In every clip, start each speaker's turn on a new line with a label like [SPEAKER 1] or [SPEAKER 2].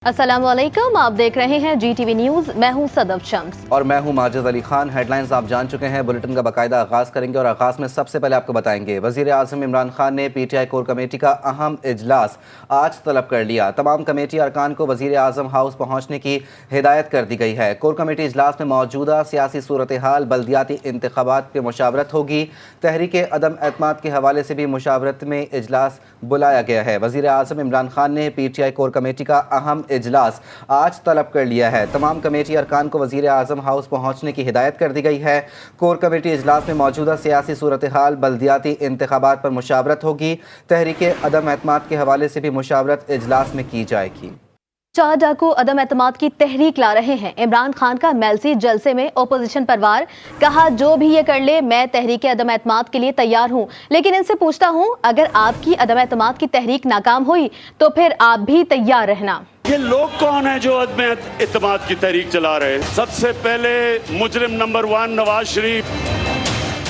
[SPEAKER 1] अस्सलाम वालेकुम, आप देख रहे हैं GTV न्यूज़। मैं हूं सदफ शम्स
[SPEAKER 2] और मैं हूं माजिद अली खान। हेडलाइंस आप जान चुके हैं, बुलेटिन का बाकायदा आगाज़ करेंगे और आगाज़ में सबसे पहले आपको बताएंगे वज़ीर आज़म इमरान खान ने PTI कोर कमेटी का अहम इजलास आज तलब कर लिया। तमाम कमेटी अरकान को वज़ीर आज़म हाउस पहुँचने की हिदायत कर दी गई है। कोर कमेटी इजलास में मौजूदा सियासी सूरत हाल, बल्दियाती इंतखाबात पर मुशावरत होगी। तहरीक अदम एतमाद के हवाले से भी मुशावरत में इजलास बुलाया गया है। वज़ीर आज़म इमरान खान ने PTI कोर कमेटी का अहम इजलास आज तलब कर लिया है। तमाम कमेटी अरकान को वज़ीर आज़म हाउस पहुँचने की हिदायत कर दी गई है। कोर कमेटी इजलास में मौजूदा सियासी सूरत हाल, बल्दियाती इंतखाबात पर मुशावरत होगी। तहरीक अदम एतमाद के हवाले से भी मुशावरत इजलास में की जाएगी।
[SPEAKER 1] चार डाकू अदम एतमाद की तहरीक ला रहे हैं। इमरान खान का मेलसी जलसे में ओपोजिशन पर वार, कहा जो भी ये कर ले मैं तहरीक अदम एतमाद के लिए तैयार हूँ, लेकिन इनसे पूछता हूँ अगर आपकी अदम एतमाद की तहरीक नाकाम हुई तो फिर आप भी तैयार रहना।
[SPEAKER 3] ये लोग कौन है जो अदम एतमाद की तहरीक चला रहे हैं? सबसे पहले मुजरिम नंबर 1 नवाज शरीफ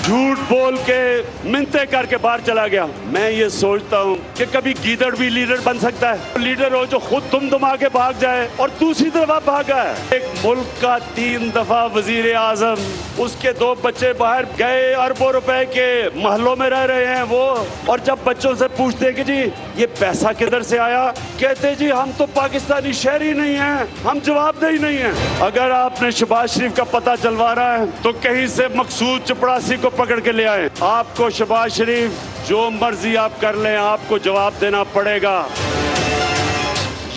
[SPEAKER 3] झूठ बोल के मिन्नतें करके बाहर चला गया। मैं ये सोचता हूँ कि कभी गीदड़ भी लीडर बन सकता है। लीडर हो जो खुद तुम आके भाग जाए और दूसरी तरफ भागा है। एक मुल्क का 3 दफा वजीर आजम, उसके 2 बच्चे बाहर गए, अरबों रुपए के महलों में रह रहे हैं वो। और जब बच्चों से पूछते हैं कि जी ये पैसा किधर से आया, कहते जी हम तो पाकिस्तानी शहरी नहीं हैं, हम जवाबदेही नहीं हैं। अगर आपने शहबाज शरीफ का पता चलवाना है तो कहीं से मकसूद चपड़ासी को पकड़ के ले आए। आपको शहबाज शरीफ जो मर्जी आप कर लें, आपको जवाब देना पड़ेगा।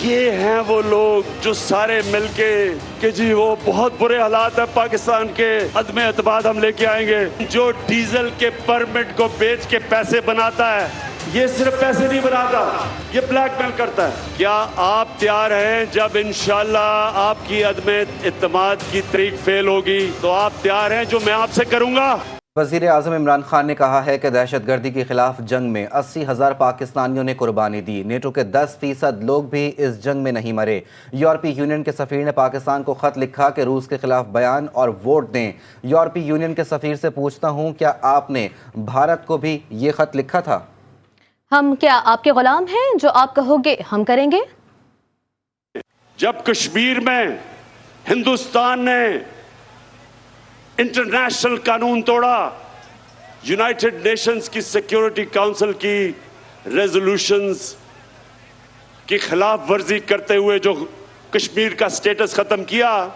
[SPEAKER 3] ये हैं वो लोग जो सारे मिलके कि जी वो बहुत बुरे हालात है पाकिस्तान के, अदम एतमाद हम लेके आएंगे। जो डीजल के परमिट को बेच के पैसे बनाता है, ये सिर्फ पैसे नहीं बनाता, ये ब्लैकमेल करता है। क्या आप तैयार हैं जब इंशाल्लाह आपकी अदम एतमाद की तहरीक फेल होगी तो आप तैयार हैं जो मैं आपसे करूंगा?
[SPEAKER 2] वज़ीर आज़म इमरान खान ने कहा है कि दहशतगर्दी के खिलाफ जंग में 80,000 पाकिस्तानियों ने कुर्बानी दी। नेटो के 10% लोग भी इस जंग में नहीं मरे। यूरोपीय यूनियन के सफ़ीर ने पाकिस्तान को ख़त लिखा कि रूस के खिलाफ बयान और वोट दें। यूरोपीय यूनियन के सफ़ीर से पूछता हूँ, क्या आपने भारत को भी ये ख़त लिखा था?
[SPEAKER 1] हम क्या आपके गुलाम हैं? जो आप कहोगे हम करेंगे।
[SPEAKER 3] जब कश्मीर में हिंदुस्तान ने इंटरनेशनल कानून तोड़ा, यूनाइटेड नेशंस की सिक्योरिटी काउंसिल की रेजोल्यूशंस की खिलाफ वर्जी करते हुए जो कश्मीर का स्टेटस खत्म किया,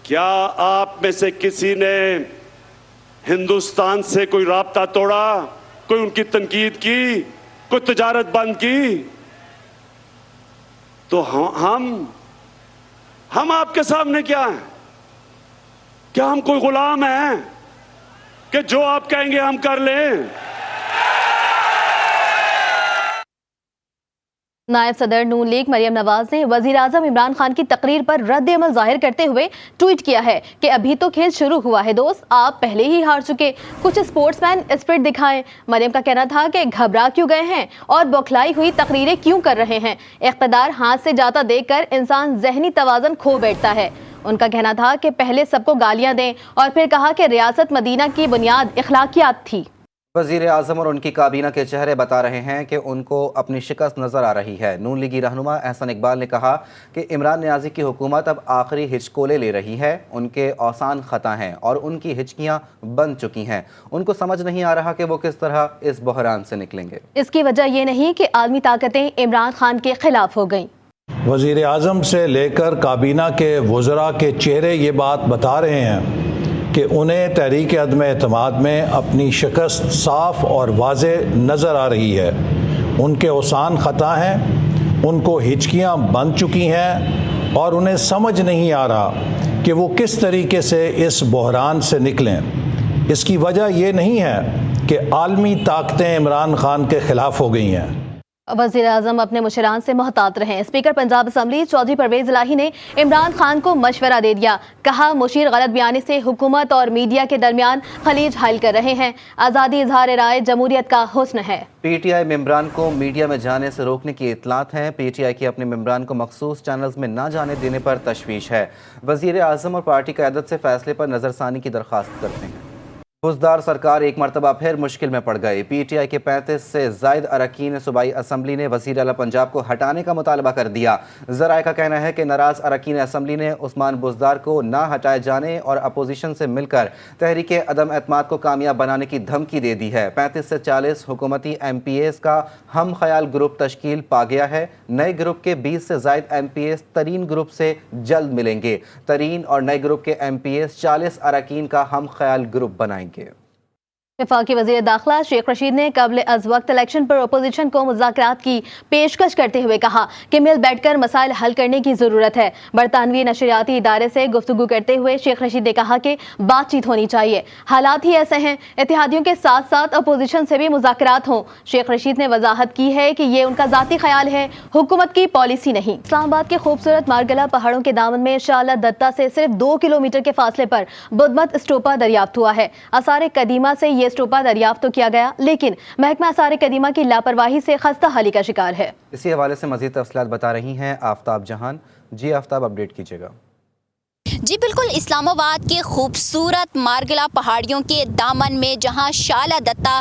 [SPEAKER 3] क्या आप में से किसी ने हिंदुस्तान से कोई राब्ता तोड़ा, कोई उनकी तनकीद की, कोई तजारत बंद की? तो हम आपके सामने क्या हैं? क्या हम कोई गुलाम हैं कि जो आप कहेंगे हम कर लें?
[SPEAKER 1] नायब सदर नून लीग मरियम नवाज ने वजीर आजम इमरान खान की तकरीर पर रद्द अमल जाहिर करते हुए ट्वीट किया है कि अभी तो खेल शुरू हुआ है दोस्त, आप पहले ही हार चुके, कुछ स्पोर्ट्समैन स्पिरिट दिखाएं। मरियम का कहना था कि घबरा क्यों गए हैं और बौखलाई हुई तकरीरें क्यों कर रहे हैं? इख्तिदार हाथ से जाता देखकर इंसान जहनी तवाज़ुन खो बैठता है। उनका कहना था कि पहले सबको गालियां दें और फिर कहा कि रियासत मदीना की बुनियाद इखलाकियात थी।
[SPEAKER 2] वज़ीर आज़म और उनकी काबीना के चेहरे बता रहे हैं कि उनको अपनी शिकस्त नज़र आ रही है। नून लीगी रहनुमा एहसन इकबाल ने कहा कि इमरान नियाज़ी की हुकूमत अब आखिरी हिचकोले ले रही है। उनके औसान ख़ता हैं और उनकी हिचकियाँ बन चुकी हैं। उनको समझ नहीं आ रहा कि वो किस तरह इस बहरान से निकलेंगे।
[SPEAKER 1] इसकी वजह ये नहीं कि आलमी ताकतें इमरान खान के खिलाफ हो गईं।
[SPEAKER 4] वज़ीर आज़म से लेकर काबीना के वज़रा के चेहरे ये बात बता रहे हैं कि उन्हें तहरीक अदम एतमाद में अपनी शिकस्त साफ़ और वाज़े नज़र आ रही है। उनके औसान ख़ता हैं, उनको हिचकियाँ बन चुकी हैं और उन्हें समझ नहीं आ रहा कि वो किस तरीके से इस बहरान से निकलें। इसकी वजह ये नहीं है कि आलमी ताकतें इमरान खान के ख़िलाफ़ हो गई हैं।
[SPEAKER 1] वज़ीर आज़म अपने मुशरान से मोहतात रहें। स्पीकर पंजाब असम्बली चौधरी परवेज़ इलाही ने इमरान खान को मशवरा दे दिया। कहा मुशीर गलत बयानी से हुकूमत और मीडिया के दरमियान खलीज हाइल कर रहे हैं। आज़ादी इजहार राय जमहूरियत का हुस्न है।
[SPEAKER 2] PTI मेम्बरान को मीडिया में जाने से रोकने की इतलात हैं। PTI की अपने मेम्बरान को मखसूस चैनल्स में न जाने देने पर तशवीश है। वज़ीर आज़म और पार्टी क़यादत से फैसले पर नज़रसानी की दरख्वास्त करते हैं। बुज़दार सरकार एक मरतबा फिर मुश्किल में पड़ गई। PTI के 35 से ज़ायद अरकान सूबाई असम्बली ने वज़ीर आला पंजाब को हटाने का मुतालबा कर दिया। ज़राए का कहना है कि नाराज़ अरकान असम्बली ने उस्मान बुज़दार को ना हटाए जाने और अपोजिशन से मिलकर तहरीक अदम एतमाद को कामयाब बनाने की धमकी दे दी है। 35 से 40 हुकूमती MPAs का हम ख्याल ग्रुप तश्कील पा गया है। नए ग्रुप के 20 से ज़ायद MPAs तरीन ग्रुप से जल्द मिलेंगे। तरीन और नए ग्रुप के MPAs 40 अरकान का हम ख्याल ग्रुप बनाएंगे।
[SPEAKER 1] वफाकी वज़ीर दाखिला शेख रशीद ने कबल अज वक्त इलेक्शन पर अपोजिशन को मुज़ाकरात की पेशकश करते हुए कहा कि मिल बैठकर मसाइल हल करने की ज़रूरत है। बरतानवी नशरियाती इदारे से गुफ्तगू करते हुए शेख रशीद ने कहा कि बातचीत होनी चाहिए, हालात ही ऐसे हैं, इत्तेहादियों के साथ साथ अपोजिशन से भी मुज़ाकरात हों। शेख रशीद ने वजाहत की है कि ये उनका ज़ाती ख्याल है, हुकूमत की पॉलिसी नहीं। इस्लामाबाद के खूबसूरत मारगला पहाड़ों के दामन में शाला दत्ता से सिर्फ 2 किलोमीटर के फासले पर बुद्धमत स्टूपा दरियाफ्त हुआ है। आसार कदीमा से ये स्टूपा दरियाफ्त तो किया गया, लेकिन महकमा आसार कदीमा की लापरवाही से खस्ता हाली का शिकार है।
[SPEAKER 2] इसी हवाले से मज़ीद तफसीलात बता रही हैं आफ्ताब जहान। जी आफ्ताब, अपडेट कीजिएगा।
[SPEAKER 5] जी बिल्कुल, इस्लामाबाद के खूबसूरत मारगला पहाड़ियों के दामन में जहां शाला दत्ता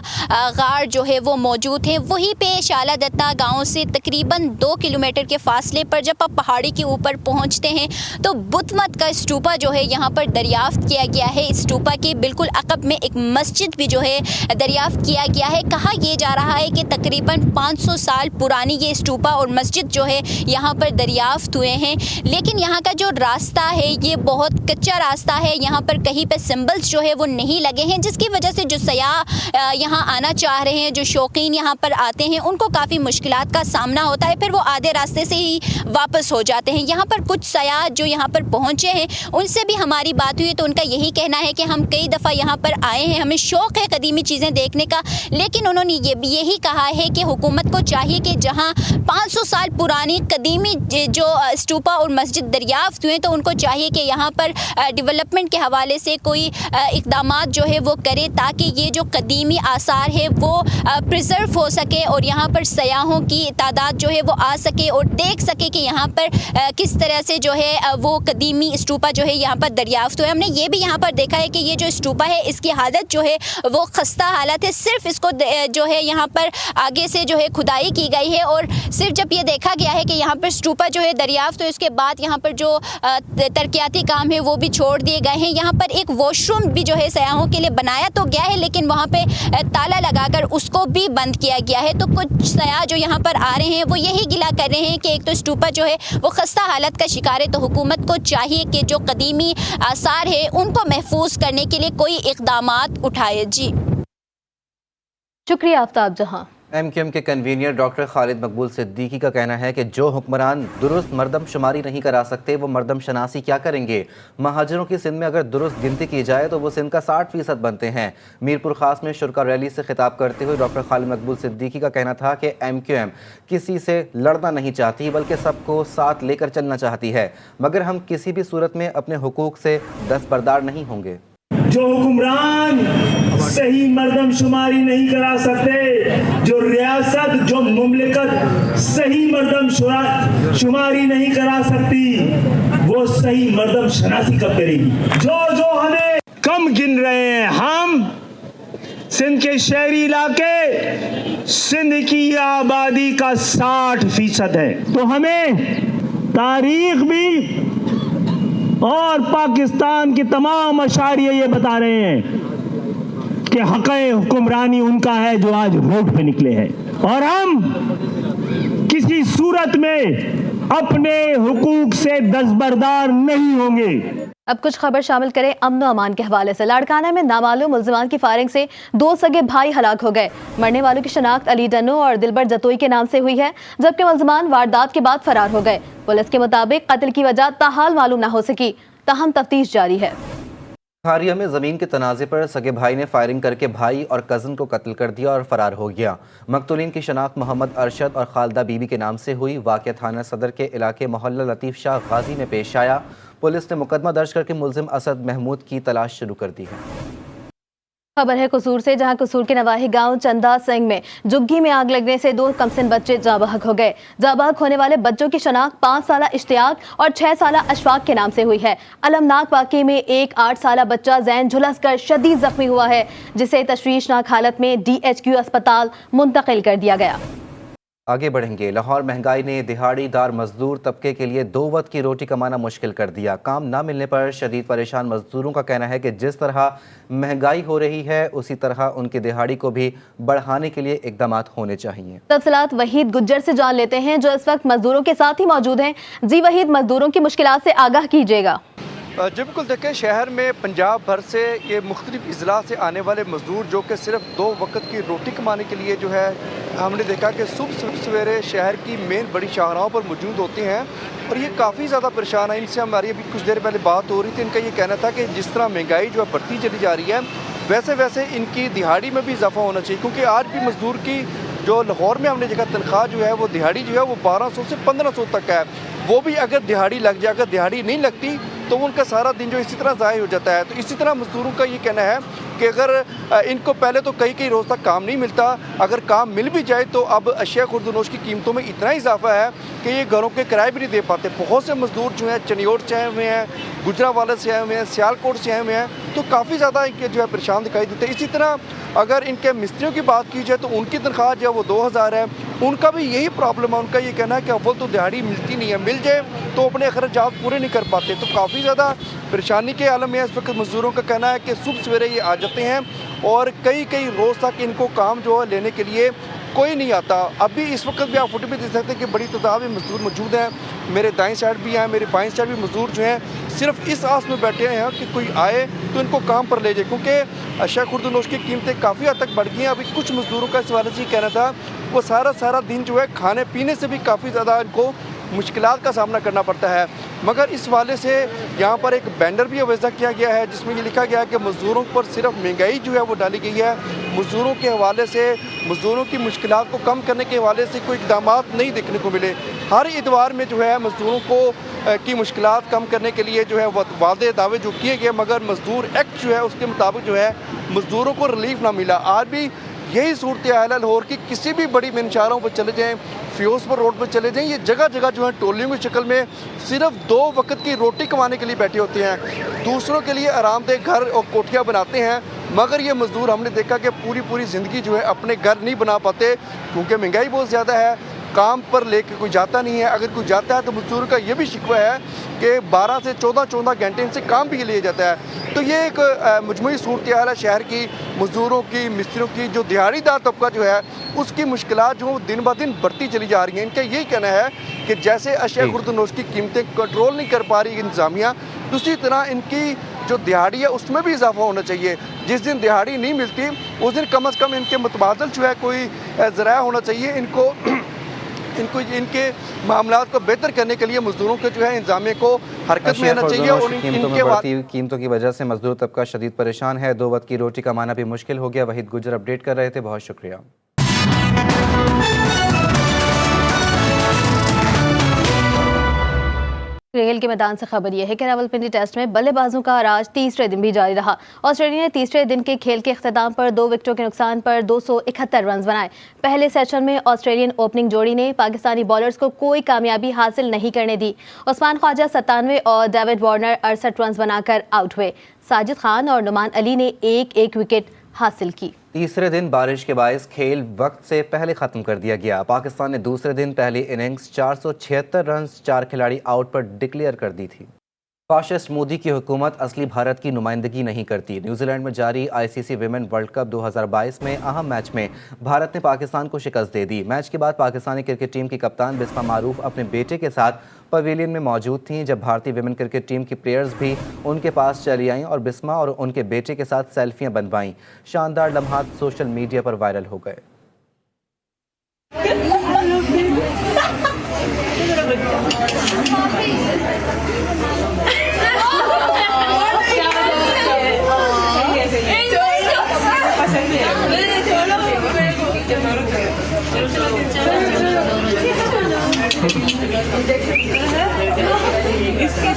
[SPEAKER 5] गार जो है वो मौजूद है, वहीं पे शाला दत्ता गांव से तकरीबन 2 किलोमीटर के फासले पर जब आप पहाड़ी के ऊपर पहुंचते हैं तो बुद्धमत का स्टूपा जो है यहां पर दरियाफ्त किया गया है। स्टूपा के बिल्कुल अकब में एक मस्जिद भी जो है दरियाफ्त किया गया है। कहा यह जा रहा है कि तकरीबन 500 साल पुरानी ये स्टूपा और मस्जिद जो है यहाँ पर दरियाफ्त हुए हैं, लेकिन यहाँ का जो रास्ता है ये बहुत कच्चा रास्ता है। यहाँ पर कहीं पे सिंबल्स जो है वो नहीं लगे हैं, जिसकी वजह से जो सयाह यहाँ आना चाह रहे हैं, जो शौकीन यहाँ पर आते हैं, उनको काफ़ी मुश्किलात का सामना होता है। फिर वो आधे रास्ते से ही वापस हो जाते हैं। यहाँ पर कुछ सयाह जो यहाँ पर पहुँचे हैं उनसे भी हमारी बात हुई तो उनका यही कहना है कि हम कई दफ़ा यहाँ पर आए हैं, हमें शौक़ है कदीमी चीज़ें देखने का, लेकिन उन्होंने ये भी यही कहा है कि हुकूमत को चाहिए कि जहाँ 500 साल पुरानी कदीमी जो स्टूपा और मस्जिद दरियाफ्त हुए तो उनको चाहिए कि यहाँ पर डेवलपमेंट के हवाले से कोई इक़दामात जो है वो करे, ताकि ये जो कदीमी आसार है वो प्रिजर्व हो सके और यहाँ पर सयाहों की तादाद जो है वो आ सके और देख सके कि यहाँ पर किस तरह से जो है वो कदीमी स्टूपा जो है यहाँ पर दरियाफ्त हुए। हमने ये भी यहाँ पर देखा है कि ये जो स्टूपा है इसकी हालत जो है वो खस्ता हालत है। सिर्फ इसको जो है यहाँ पर आगे से जो है खुदाई की गई है और सिर्फ जब ये देखा गया है कि यहाँ पर स्टूपा जो है दरियाफ्त हुई, उसके बाद यहाँ पर जो तरक्याती काम है वो भी छोड़ दिए गए हैं। यहाँ पर एक वॉशरूम भी जो है सयाहों के लिए बनाया तो गया है, लेकिन वहाँ पे ताला लगाकर उसको भी बंद किया गया है। तो कुछ सयाह जो यहाँ पर आ रहे हैं वो यही गिला कर रहे हैं कि एक तो स्टूपा जो है वो खस्ता हालत का शिकार है, तो हुकूमत को चाहिए कि जो कदीमी आसार है उनको महफूज करने के लिए कोई इक़दामात उठाए। जी
[SPEAKER 1] शुक्रिया आफ्ताब जहां।
[SPEAKER 2] MQM के कन्वीनियर डॉक्टर खालिद मकबूल सिद्दीकी का कहना है कि जो हुक्मरान दुरुस्त मरदम शुमारी नहीं करा सकते वो मरदम शनासी क्या करेंगे। महाजरों की सिंध में अगर दुरुस्त गिनती की जाए तो वो सिंध का 60% बनते हैं। मीरपुर खास में शुरा रैली से खिताब करते हुए डॉक्टर खालिद मकबूल सिद्दीकी का कहना था कि MQM किसी से लड़ना नहीं चाहती बल्कि सबको साथ लेकर चलना चाहती है, मगर हम किसी भी सूरत में अपने हुकूक से दस्तबरदार नहीं होंगे।
[SPEAKER 6] जो हुक्मरान सही मर्दम शुमारी नहीं करा सकते, जो रियासत जो मुमलिकत सही मर्दम शुमारी नहीं करा सकती, वो सही मर्दम शनासी कब करेगी। जो हमें कम गिन रहे हैं, हम सिंध के शहरी इलाके सिंध की आबादी का 60% है, तो हमें तारीख भी और पाकिस्तान के तमाम अशारिये ये बता रहे हैं कि हक़ हुक्मरानी उनका है जो आज रोड पे निकले हैं, और हम किसी सूरत में अपने हुकूक से दस्तबरदार नहीं होंगे।
[SPEAKER 1] अब कुछ खबर शामिल करें अमन और अमान के हवाले से। लाड़काना में नामालूम मुल्ज़िमान की फायरिंग से 2 सगे भाई हलाक हो गए। मरने वालों की शनाख्त अली डन्नो और दिलबर जतोई के नाम से हुई है, जबकि मुल्ज़िमान वारदात के बाद फरार हो गए। पुलिस के मुताबिक कत्ल की वजह ताहाल मालूम न हो सकी, ताहम तफ्तीश जारी है।
[SPEAKER 2] खारिया में ज़मीन के तनाज़े पर सगे भाई ने फायरिंग करके भाई और कज़न को कत्ल कर दिया और फरार हो गया। मकतूलीन की शनाख्त मोहम्मद अरशद और खालदा बीबी के नाम से हुई। वाक़या थाना सदर के इलाके मोहल्ला लतीफ़ शाह गाजी में पेश आया। पुलिस ने मुकदमा दर्ज करके मुलजिम असद महमूद की तलाश शुरू कर दी है।
[SPEAKER 1] खबर है कसूर से, जहां कसूर के नवाही गांव चंदा सिंह में झुग्गी में आग लगने से 2 कमसिन बच्चे जाँ बहक हो गए। जाँ बहक होने वाले बच्चों की शनाख्त 5 साला इश्तियाक और 6 साला अशफाक के नाम से हुई है। अलमनाक वाक़े में एक 8 साला बच्चा जैन झुलस कर शदीद जख्मी हुआ है, जिसे तशवीशनाक हालत में DHQ अस्पताल मुंतकिल कर दिया गया।
[SPEAKER 2] आगे बढ़ेंगे। लाहौर महंगाई ने दिहाड़ीदार मजदूर तबके के लिए 2 वक्त की रोटी कमाना मुश्किल कर दिया। काम ना मिलने पर शदीद परेशान मजदूरों का कहना है कि जिस तरह महंगाई हो रही है उसी तरह उनकी दिहाड़ी को भी बढ़ाने के लिए इकदामात होने चाहिए।
[SPEAKER 1] तफसीलात वहीद गुज्जर से जान लेते हैं, जो इस वक्त मजदूरों के साथ ही मौजूद हैं। जी वहीद, मजदूरों की मुश्किलात से आगाह कीजिएगा।
[SPEAKER 7] जी बिल्कुल, देखें शहर में पंजाब भर से ये मुख्तलिफ अजला से आने वाले मजदूर जो कि सिर्फ 2 वक्त की रोटी कमाने के लिए जो है, हमने देखा कि सुबह सवेरे शहर की मेन बड़ी शाहराहों पर मौजूद होते हैं और ये काफ़ी ज़्यादा परेशान है। इनसे हमारी अभी कुछ देर पहले बात हो रही थी। इनका ये कहना था कि जिस तरह महंगाई जो है बढ़ती चली जा रही है, वैसे वैसे इनकी दिहाड़ी में भी इजाफा होना चाहिए, क्योंकि आज भी मजदूर की जो लाहौर में हमने देखा तनख्वाह जो है वो दिहाड़ी जो है वो 1200 से 1500 तक है। वो भी अगर दिहाड़ी लग जाए, अगर दिहाड़ी नहीं लगती तो उनका सारा दिन जो इसी तरह ज़ाय हो जाता है। तो इसी तरह मजदूरों का ये कहना है कि अगर इनको पहले तो कई रोज़ तक काम नहीं मिलता, अगर काम मिल भी जाए तो अब अशिया खुर्दनोश की कीमतों में इतना इजाफा है कि ये घरों के किराए भी नहीं दे पाते। बहुत से मजदूर जो हैं चनियोट से आए हुए हैं, गुजरावाला से आए हुए हैं, सियालकोट से आए हुए हैं, तो काफ़ी ज़्यादा इनके जो है परेशान दिखाई देते हैं। इसी तरह अगर इनके मिस्त्रियों की बात की जाए तो उनकी तनख्वाह जो है वो 2000 है। उनका भी यही प्रॉब्लम है। उनका ये कहना है कि अव्वल तो दिहाड़ी मिलती नहीं है, मिल जाए तो अपने अखराजात पूरे नहीं कर पाते। तो काफ़ी ज़्यादा परेशानी के आलम में इस वक्त मजदूरों का कहना है कि सुबह सवेरे ये आ जाते हैं और कई रोज़ तक इनको काम जो है लेने के लिए कोई नहीं आता। अभी इस वक्त भी आप फोटो में देख सकते हैं कि बड़ी तादाद में मजदूर मौजूद हैं। मेरे दाएं साइड भी हैं, मेरे बाएं साइड भी मजदूर जो हैं सिर्फ इस आस में बैठे हैं कि कोई आए तो इनको काम पर ले जाए, क्योंकि अशिया खुर्दनोश की कीमतें काफ़ी हद तक बढ़ गई हैं। अभी कुछ मजदूरों का इस हवाले से कहना था वो सारा दिन जो है खाने पीने से भी काफ़ी ज़्यादा इनको मुश्किलात का सामना करना पड़ता है। मगर इस वाले से यहाँ पर एक बैनर भी अवेजा किया गया है जिसमें ये लिखा गया है कि मज़दूरों पर सिर्फ महंगाई जो है वो डाली गई है। मज़दूरों के हवाले से मज़दूरों की मुश्किलात को कम करने के हवाले से कोई इक़दामात नहीं देखने को मिले। हर इतवार में जो है मज़दूरों को की मुश्किलात कम करने के लिए जो है वादे दावे जो किए गए, मगर मज़दूर एक्ट जो है उसके मुताबिक जो है मज़दूरों को रिलीफ ना मिला। आज भी यही सूरत हाल है। लाहौर की किसी भी बड़ी मिनशारों पर चले जाएँ, फिरोजपुर रोड पर चले जाएँ, ये जगह जो है टोलियों की शक्ल में सिर्फ 2 वक्त की रोटी कमाने के लिए बैठे होते हैं। दूसरों के लिए आरामदेह घर और कोठियाँ बनाते हैं, मगर ये मज़दूर हमने देखा कि पूरी ज़िंदगी जो है अपने घर नहीं बना पाते, क्योंकि महंगाई बहुत ज़्यादा है। काम पर लेके कोई जाता नहीं है, अगर कोई जाता है तो मजदूर का ये भी शिकवा है कि 12 से 14 घंटे इनसे काम भी लिया जाता है। तो ये एक मजमूई सूरत हाल है शहर की, मजदूरों की, मिस्त्रियों की। जो दिहाड़ीदार तबका जो है उसकी मुश्किलात जो दिन ब दिन बढ़ती चली जा रही हैं। इनका यही कहना है कि जैसे अशिया खुर्दनोश की कीमतें कंट्रोल नहीं कर पा रही इंतज़ामिया, उसी तरह इनकी जो दिहाड़ी है उसमें भी इजाफा होना चाहिए। जिस दिन दिहाड़ी नहीं मिलती उस दिन कम अज़ कम इनके मुतबादल जो है कोई ज़राया होना चाहिए। इनको इनके मामलात को बेहतर करने के लिए मजदूरों के जो है इंतजामिया को हरकत में आना चाहिए। और इनके
[SPEAKER 2] कीमतों की वजह से मजदूर तबका शदीद परेशान है। 2 वक्त की रोटी कमाना भी मुश्किल हो गया। वहीद गुज्जर अपडेट कर रहे थे, बहुत शुक्रिया।
[SPEAKER 1] खेल के मैदान से खबर यह है कि रावलपिंडी टेस्ट में बल्लेबाजों का राज तीसरे दिन भी जारी रहा। ऑस्ट्रेलिया ने तीसरे दिन के खेल के अख्ताम पर 2 विकेटों के नुकसान पर 271 रन बनाए। पहले सेशन में ऑस्ट्रेलियन ओपनिंग जोड़ी ने पाकिस्तानी बॉलर्स को कोई कामयाबी हासिल नहीं करने दी। उस्मान ख्वाजा 97 और डेविड वार्नर 68 रन बनाकर आउट हुए। साजिद खान और नुमान अली ने एक विकेट हासिल की।
[SPEAKER 2] तीसरे दिन बारिश के बायस खेल वक्त से पहले ख़त्म कर दिया गया। पाकिस्तान ने दूसरे दिन पहली इनिंग्स 476 रन 4 खिलाड़ी आउट पर डिक्लेयर कर दी थी। फाशिस्ट मोदी की हुकूमत असली भारत की नुमाइंदगी नहीं करती। न्यूजीलैंड में जारी ICC विमेन वर्ल्ड कप 2022 में अहम मैच में भारत ने पाकिस्तान को शिकस्त दे दी। मैच के बाद पाकिस्तानी क्रिकेट टीम की कप्तान बिस्मा मारूफ अपने बेटे के साथ पवेलियन में मौजूद थीं, जब भारतीय विमेन क्रिकेट टीम की प्लेयर्स भी उनके पास चली आईं और बिस्मा और उनके बेटे के साथ सेल्फियां बनवाईं। शानदार लम्हात सोशल मीडिया पर वायरल हो गए।
[SPEAKER 8] इसके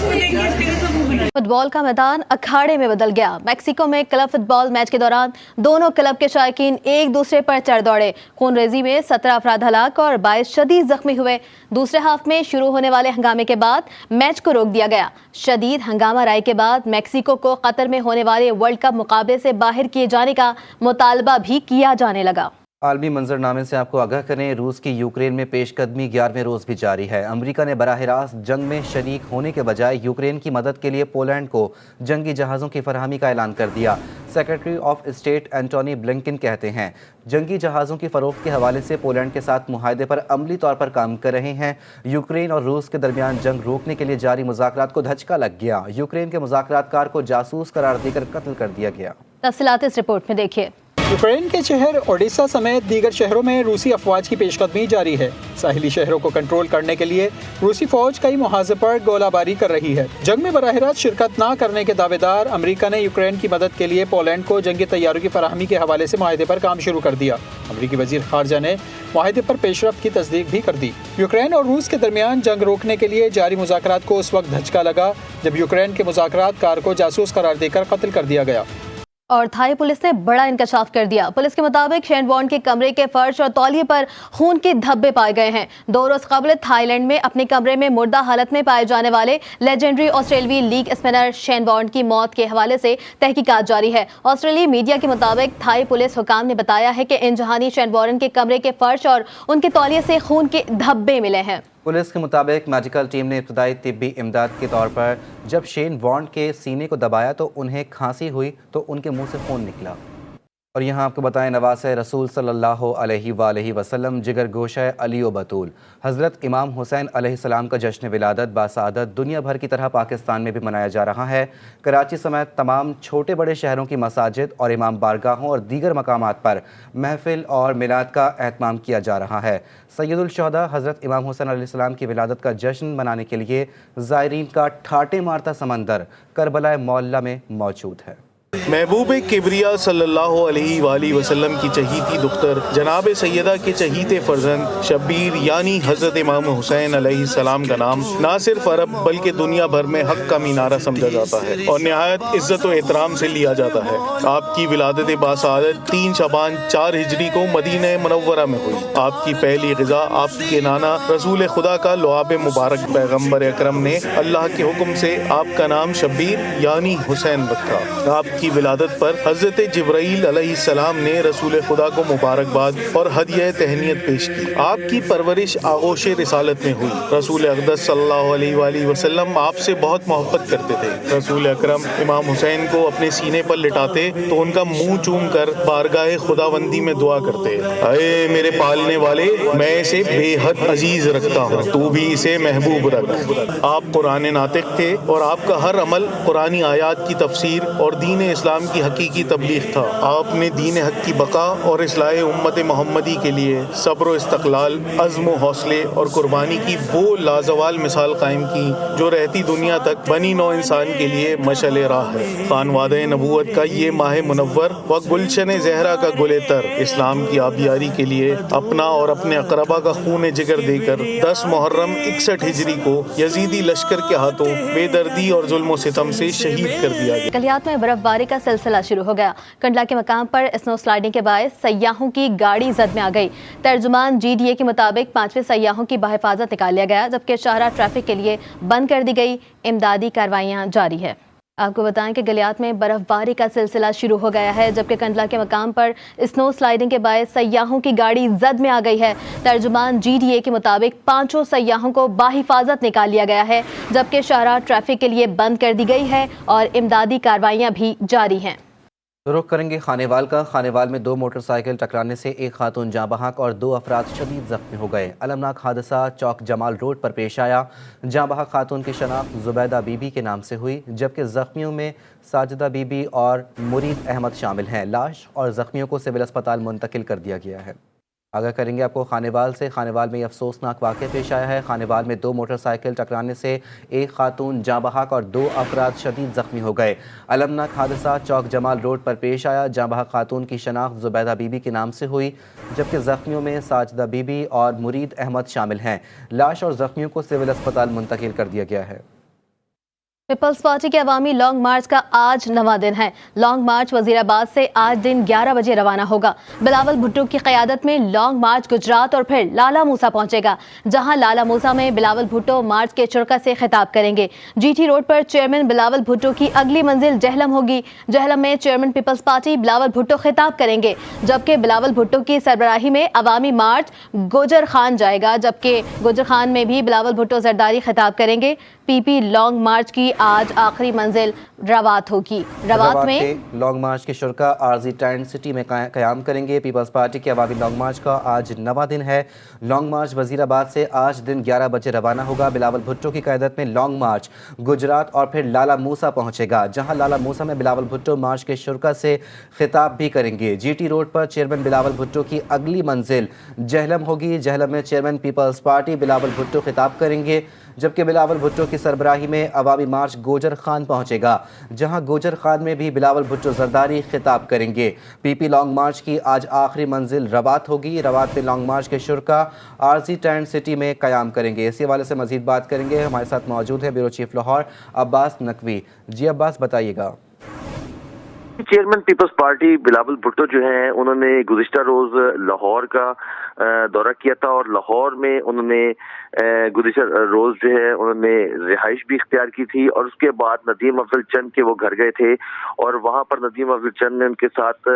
[SPEAKER 1] फुटबॉल का मैदान अखाड़े में बदल गया। मैक्सिको में क्लब फुटबॉल मैच के दौरान दोनों क्लब के शायकीन एक दूसरे पर चढ़ दौड़े। खूनरेजी में 17 अफराद हलाक और 22 शदीद जख्मी हुए। दूसरे हाफ में शुरू होने वाले हंगामे के बाद मैच को रोक दिया गया। शदीद हंगामा राय के बाद मैक्सिको को कतर में होने वाले वर्ल्ड कप मुकाबले से बाहर किए जाने का मुतालबा भी किया जाने लगा।
[SPEAKER 2] आलमी मंजरनामे से आपको आगाह करें, रूस की यूक्रेन में पेशकदमी 11वें रोज़ भी जारी है। अमेरिका ने बराह रास्त जंग में शरीक होने के बजाय यूक्रेन की मदद के लिए पोलैंड को जंगी जहाज़ों की फरहमी का ऐलान कर दिया। Secretary of state Antony Blinken कहते हैं जंगी जहाज़ों की फ़रोख्त के हवाले से पोलैंड के साथ मुआहदे पर अमली तौर पर काम कर रहे हैं। यूक्रेन और रूस के दरमियान जंग रोकने के लिए जारी मुज़ाकरात को धचका लग गया। यूक्रेन के मुज़ाकरातकार को जासूस करार देकर कत्ल कर दिया गया।
[SPEAKER 1] तफसीलात इस रिपोर्ट में देखिए।
[SPEAKER 8] यूक्रेन के शहर ओडेसा समेत दीगर शहरों में रूसी अफवाज की पेशकदमी जारी है। साहिली शहरों को कंट्रोल करने के लिए रूसी फौज कई मुहाजे पर गोलाबारी कर रही है। जंग में बराह रास्त शिरकत न करने के दावेदार अमेरिका ने यूक्रेन की मदद के लिए पोलैंड को जंगी तैयारों की फराहमी के हवाले से मुआहदे पर काम शुरू कर दिया। अमेरिकी वजीर खारजा ने मुआहदे पर पेशरफ्त की तस्दीक भी कर दी। यूक्रेन और रूस के दरमियान जंग रोकने के लिए जारी मुज़ाकरात को उस वक्त धचका लगा जब यूक्रेन के मुज़ाकरातकार को जासूस करार देकर कत्ल कर दिया गया।
[SPEAKER 1] और थाई पुलिस ने बड़ा इंकशाफ कर दिया। पुलिस के मुताबिक शेन वॉन्ड के कमरे के फर्श और तौलिए पर खून के धब्बे पाए गए हैं। 2 रोज कबल थाईलैंड में अपने कमरे में मुर्दा हालत में पाए जाने वाले लेजेंडरी ऑस्ट्रेलियाई लीग स्पिनर शेन वॉन्ड की मौत के हवाले से तहकीकात जारी है। ऑस्ट्रेलियाई मीडिया के मुताबिक थाई पुलिस हुकाम ने बताया है कि इंजहानी शेन वॉन्ड के कमरे के फर्श और उनके तौलिए से खून के धब्बे मिले हैं।
[SPEAKER 2] पुलिस के मुताबिक मेडिकल टीम ने इब्तदाई तिब्बी इमदाद के तौर पर जब शेन वॉन्ड के सीने को दबाया तो उन्हें खांसी हुई तो उनके मुंह से खून निकला। और यहाँ आपको बताएं, नवासे रसूल सल्लल्लाहु अलैहि वसल्लम जिगर गोशा अली व बतूल हज़रत इमाम हुसैन अलैहिस्सलाम का जश्न विलादत बासादत दुनिया भर की तरह पाकिस्तान में भी मनाया जा रहा है। कराची समेत तमाम छोटे बड़े शहरों की मसाजिद और इमाम बारगाहों और दीगर मकामात पर महफिल और मिलाद का एहतमाम किया जा रहा है। सैयदुल शुहदा हज़रत इमाम हुसैन अलैहिस्सलाम की विलादत का जश्न मनाने के लिए ज़ायरीन का ठाटे मारता समंदर करबला मौला में मौजूद है।
[SPEAKER 9] महबूब किबरिया सल्लल्लाहु अलैहि वसल्लम की चहीती दुख्तर जनाब सैयदा के चहीते फर्जंद शब्बीर यानी हज़रत इमाम हुसैन अलैहिस्सलाम का नाम ना सिर्फ अरब बल्कि दुनिया भर में हक का मीनारा समझा जाता है और निहायत इज़्ज़त व एहतराम से लिया जाता है। आपकी विलादत बासादत 3 शबान 4 हिजरी को मदीना मुनव्वरा में हुई। आपकी पहली ग़िज़ा आपके नाना रसूल खुदा का लुआब मुबारक पैगम्बर अकरम ने अल्लाह के हुक्म से आपका नाम शब्बीर यानी हुसैन रखा। आपकी विलादत पर हज़रत जिब्राईल अलैहिस्सलाम ने रसूल खुदा को मुबारकबाद और हदिया तहनीत पेश की। आपकी परवरिश आगोश रिसालत में हुई। रसूल अक़दस सल्लल्लाहु अलैहि वसल्लम आपसे बहुत मोहब्बत करते थे। रसूल अकरम इमाम हुसैन को अपने सीने पर लिटाते तो उनका मुंह चूम कर बारगाह खुदावंदी में दुआ करते, अरे मेरे पालने वाले, मैं इसे बेहद अजीज रखता हूँ, तू भी इसे महबूब रख। आप कुरान नातिक थे और आपका हर अमल कुरानी आयात की तफसीर और दीन इस्लाम की हकीकी तबलीग था। आपने दीन हक की बका और इस्लाह उम्मत मोहम्मदी के लिए सब्र इस्तक़लाल, अज़्म हौसले और कुर्बानी की वो लाजवाल मिसाल कायम की जो रहती दुनिया तक बनी नौ इंसान के लिए मशअल राह है। खानवादे नबूवत का ये माह मुनव्वर व गुलशन ज़हरा का गुलेतर इस्लाम की आबियारी के लिए अपना और अपने अकरबा का खून जिगर देकर 10 मुहर्रम 61 हिजरी को यजीदी लश्कर के हाथों बेदर्दी और जुल्म सितम से शहीद कर दिया गया।
[SPEAKER 1] कलियात में बर्फबारी का सिलसिला शुरू हो गया। कंडला के मकाम पर स्नो स्लाइडिंग के बायस सयाहों की गाड़ी जद में आ गई। तर्जुमान GDA के मुताबिक 5वें सयाहों की बहिफाजत निकाल लिया गया जबकि शाहरा ट्रैफिक के लिए बंद कर दी गई। इमदादी कार्रवाइयां जारी है। आपको बताएं कि गलियात में बर्फबारी का सिलसिला शुरू हो गया है जबकि कंडला के मकाम पर स्नो स्लाइडिंग के बायस सयाहों की गाड़ी जद में आ गई है। तर्जुमान GDA के मुताबिक 5 सयाहों को बाहिफाजत निकाल लिया गया है जबकि शाहरा ट्रैफिक के लिए बंद कर दी गई है और इमदादी कार्रवाइयां भी जारी हैं।
[SPEAKER 2] तो रुख करेंगे खानेवाल का। खानेवाल में 2 मोटरसाइकिल टकराने से एक खातून जाँ बहक और 2 अफराद शदीद जख्मी हो गए। अलमनाक हादसा चौक जमाल रोड पर पेश आया। जाँ बहक खातून की शनाख्त जुबैदा बीबी के नाम से हुई जबकि जख्मियों में साजिदा बीबी और मुरीद अहमद शामिल हैं। लाश और जख्मियों को सिविल अस्पताल मुंतकिल कर दिया गया है। आगाह करेंगे आपको खानेवाल से। खानेवाल में अफसोसनाक वाक़या पेश आया है। खानेवाल में 2 मोटरसाइकिल टकराने से एक खातून जाँ बहक और 2 अफराद शदीद ज़ख्मी हो गए। अलमनाक हादसा चौक जमाल रोड पर पेश आया। जाँ बहक खातून की शनाख्त जुबैदा बीबी के नाम से हुई जबकि ज़ख्मियों में साजिदा बीबी और मुरीद अहमद शामिल हैं। लाश और ज़ख्मियों को सिविल अस्पताल मुंतकिल कर दिया गया है।
[SPEAKER 1] पीपल्स पार्टी के अवामी लॉन्ग मार्च का आज 9वां दिन है। लॉन्ग मार्च वजीराबाद से आज दिन 11 बजे रवाना होगा। बिलावल भुट्टो की क़यादत में लॉन्ग मार्च गुजरात और फिर लाला मूसा पहुंचेगा, जहां लाला मूसा में बिलावल भुट्टो मार्च के शुरा से खिताब करेंगे। जीटी रोड पर चेयरमैन बिलावल भुट्टो की अगली मंजिल जहलम होगी। जहलम में चेयरमैन पीपल्स पार्टी बिलावल भुट्टो खिताब करेंगे, जबकि बिलावल भुट्टो की सरबराही में अवामी मार्च गोजर खान जाएगा, जबकि गोजर खान में भी बिलावल भुट्टो जरदारी खिताब करेंगे। पीपी लॉन्ग मार्च की आज आखिरी मंजिल रवात होगी। रवात में
[SPEAKER 2] लॉन्ग मार्च के शुरा आरजी टेंट सिटी में क़याम करेंगे। पीपल्स पार्टी के अवामी लॉन्ग मार्च का आज 9वां दिन है। लॉन्ग मार्च वजीराबाद से आज दिन 11 बजे रवाना होगा। बिलावल भुट्टो की क़यादत में लॉन्ग मार्च गुजरात और फिर लाला मूसा पहुंचेगा, जहां लाला मूसा में बिलावल भुट्टो मार्च के शुरा से खिताब भी करेंगे। जीटी रोड पर चेयरमैन बिलावल भुट्टो की अगली मंजिल जहलम होगी। जहलम में चेयरमैन पीपल्स पार्टी बिलावल भुट्टो खिताब करेंगे, जबकि बिलावल भुट्टो की सरबराही में अवामी मार्च गोजर खान पहुंचेगा, जहां गोजर खान में भी बिलावल भुट्टो जरदारी खिताब करेंगे। पीपी लॉन्ग मार्च की आज आखिरी मंजिल रवात होगी। रवात में लॉन्ग मार्च के शुरा आरजी टेंट सिटी में क़याम करेंगे। इसी हवाले से मजीद बात करेंगे। हमारे साथ मौजूद है ब्यूरो चीफ लाहौर अब्बास नकवी। जी अब्बास, बताइएगा।
[SPEAKER 10] चेयरमैन पीपल्स पार्टी बिलावल भुट्टो जो हैं, उन्होंने गुज़िश्ता रोज़ लाहौर का दौरा किया था और लाहौर में उन्होंने गुज़िश्ता रोज़ जो है उन्होंने रिहाइश भी इख्तियार की थी और उसके बाद नदीम अफजल चंद के वो घर गए थे और वहाँ पर नदीम अफजल चंद ने उनके साथ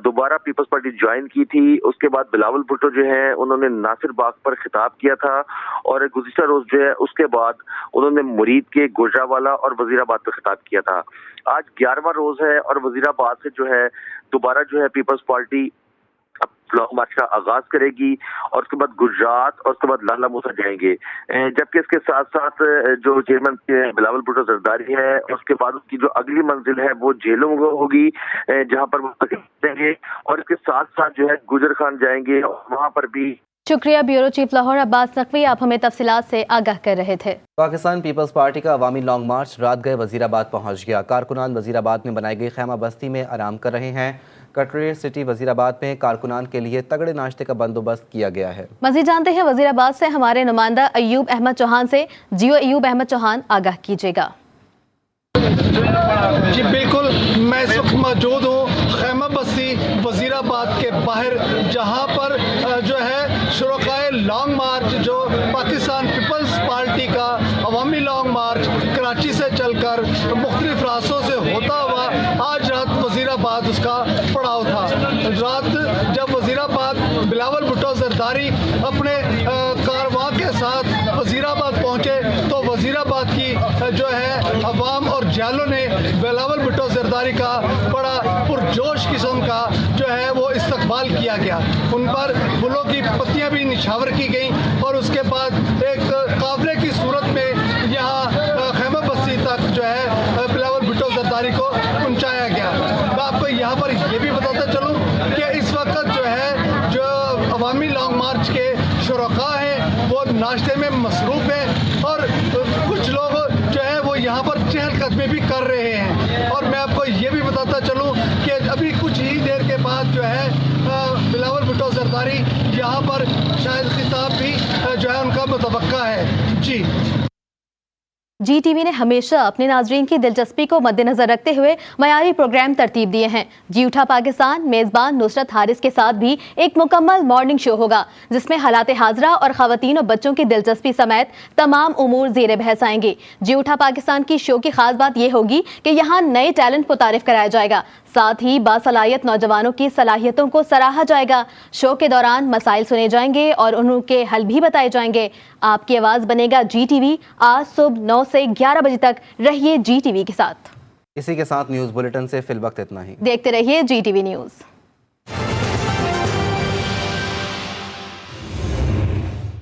[SPEAKER 10] दोबारा पीपल्स पार्टी ज्वाइन की थी। उसके बाद बिलावल भुट्टो जो है उन्होंने नासिर बाग पर खिताब किया था और गुज़िश्ता रोज़ जो है उसके बाद उन्होंने मुरीद के गुजरावाला और वजीराबाद पर खिताब किया था। आज 11वां रोज़ है और वजीराबाद से जो है दोबारा जो है पीपल्स पार्टी लॉन्ग मार्च का आगाज करेगी और उसके बाद गुजरात और उसके बाद लाला मूसा जाएंगे, जबकि इसके साथ साथ जो चेयरमैन बिलावल भुट्टो जरदारी है उसके बाद उसकी जो अगली मंजिल है वो जेलों होगी, जहां पर वो देंगे और इसके साथ साथ जो है गुजर खान जाएंगे और वहां पर भी।
[SPEAKER 1] शुक्रिया ब्यूरो चीफ लाहौर अब्बास नकवी, आप हमें तफसीलात से आगाह कर रहे थे।
[SPEAKER 2] पाकिस्तान पीपल्स पार्टी का अवामी लॉन्ग मार्च रात गए वजीराबाद पहुंच गया। कारकुनान वजीराबाद में बनाई गई खैमा बस्ती में आराम कर रहे हैं। कटरे सिटी वजीराबाद में कारकुनान के लिए तगड़े नाश्ते का बंदोबस्त किया गया है।
[SPEAKER 1] मज़ीद जानते हैं वजीराबाद से हमारे नुमाइंदा अयूब अहमद चौहान से। जियो अयूब अहमद चौहान, आगाह कीजिएगा।
[SPEAKER 11] जी बिल्कुल, मैं इस वक्त मौजूद हूँ खैमा बस्ती वजीराबाद के बाहर, जहाँ पर जो है शुरकाए लॉन्ग मार्च जो पाकिस्तान पीपल्स पार्टी का अवामी लॉन्ग मार्च कराची से चलकर मुख्तलिफ रास्तों से होता हुआ आज रात वजीराबाद उसका पड़ाव था। रात जब वजीराबाद बिलावल भुट्टो जरदारी अपने कारवां के साथ वजीराबाद पहुँचे तो वजीराबाद की जो है अवाम और जालों ने बिलावल भुट्टो जरदारी का बड़ा पुरजोश किस्म का जो है वो इस्तकबाल किया गया। उन पर फूलों की पत्तियां भी निछावर की गई और उसके बाद एक काफिले की सूरत में यहाँ खैमा बस्ती तक जो है बिलावल भुट्टो जरदारी को पहुँचाया गया। मैं आपको यहाँ पर ये भी बताता चलूँ कि इस वक्त जो है जो अवामी लॉन्ग मार्च के शुरका हैं वो नाश्ते में मसरूफ़ हैं और कुछ लोग जो है वो यहाँ पर चहलकदमी भी कर रहे हैं। और मैं आपको ये भी बताता चलूँ कि अभी कुछ ही देर के बाद जो है बिलावल भुट्टो जरदारी यहाँ पर शायद खिताब भी जो है उनका मुतवक्का है। जी
[SPEAKER 1] जी टीवी ने हमेशा अपने नाजरीन की दिलचस्पी को मद्देनजर रखते हुए मयारी प्रोग्राम तरतीब दिए हैं। जी उठा पाकिस्तान मेज़बान नुसरत हारिस के साथ भी एक मुकम्मल मॉर्निंग शो होगा, जिसमें हालात हाजरा और खवातीन और बच्चों की दिलचस्पी समेत तमाम उमूर ज़ेरे बहस आएंगे। जी उठा पाकिस्तान की शो की खास बात यह होगी कि यहाँ नए टैलेंट को तारीफ कराया जाएगा, साथ ही बासलाहियत नौजवानों की सलाहियतों को सराहा जाएगा। शो के दौरान मसाइल सुने जाएंगे और उनके हल भी बताए जाएंगे। आपकी आवाज़ बनेगा जी टीवी। आज सुबह 9 से 11 बजे तक रहिए जी टीवी के साथ।
[SPEAKER 2] इसी के साथ न्यूज़ बुलेटिन से फिल वक्त इतना ही।
[SPEAKER 1] देखते रहिए जी टीवी न्यूज़।